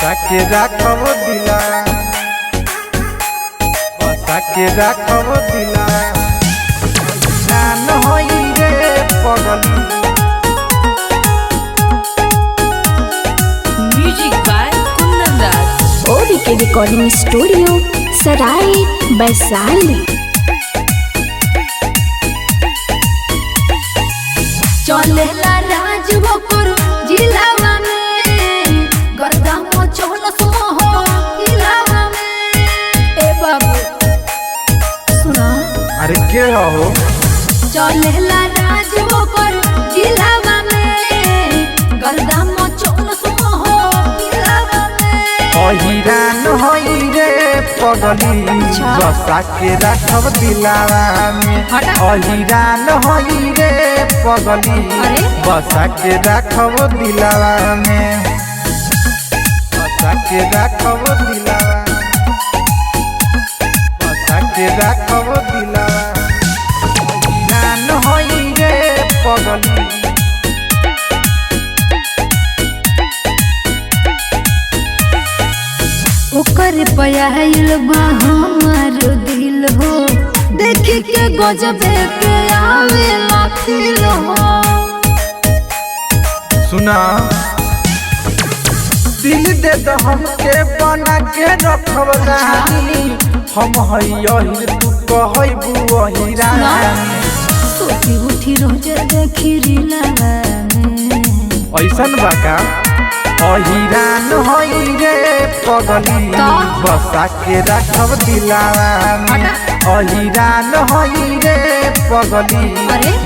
बसा के राखब दिला, बसा के राखब दिला। जान होई रे पगली। Music by Kundan Das. ODK recording studio Sarai Vaishali. चलेला राज बकुर जिलावा में गर्दा मचौल सोहो जिलावा में। ए बाबू सुना, अरे के हो? चलेला राज बकुर जिलावा में गर्दा मचौल सोहो जिलावा में। अहिरान होई रे पगली, बसा के राखब दिलावा में। अहिरान होई रे पगली, बसा के राखब दिलावा में। बसा के राखब दिलावा, बसा के राखब दिलावा। अहिरान होई रे पगली। ओकर पयाइल बा हमार दिल हो, देखी के गजबे के आवेला फील हो। सुना, दिल दे तो हमके बना के रखब रानी। हम हई यही तू कहबू वही रानी। सोची उठी रोज देखी रिलावा में। ऐसन बाका अहिरान होई रे पगली, बसा के राखब दिलावा में। अहिरान होई रे पगली,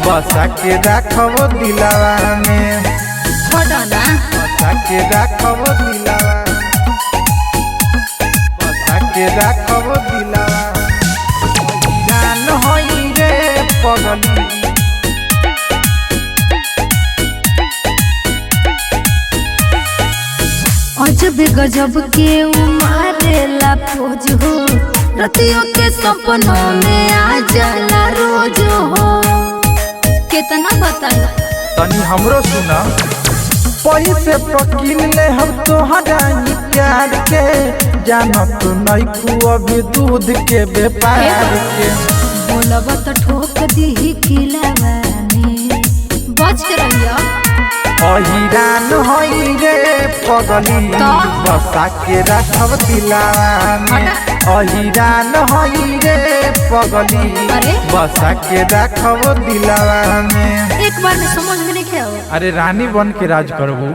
बसा के राखब दिलावा में। बसा के राखब दिलावा, बसा के राखब दिलावा। अहिरान होई रे पगली। अजब गजब के उमारेला पोज हो, रतियों के सपनों में आ जाला रोज हो। कितना बताया तनी हमरो सुना, पैसे पकीन ले हम तोहरा प्यार के। जानत नहीं खू अभी दूध के व्यापार के। बोलब तो ठोक दी किलावा में, बच के रहिया। अहिरान होई रे पगली, बसा के राखब दिलावा में। अहिरान होई रे पगली, बसा के राखब दिलावा में। एक बार में समझ में नहीं आया। अरे रानी बन के राज करबू।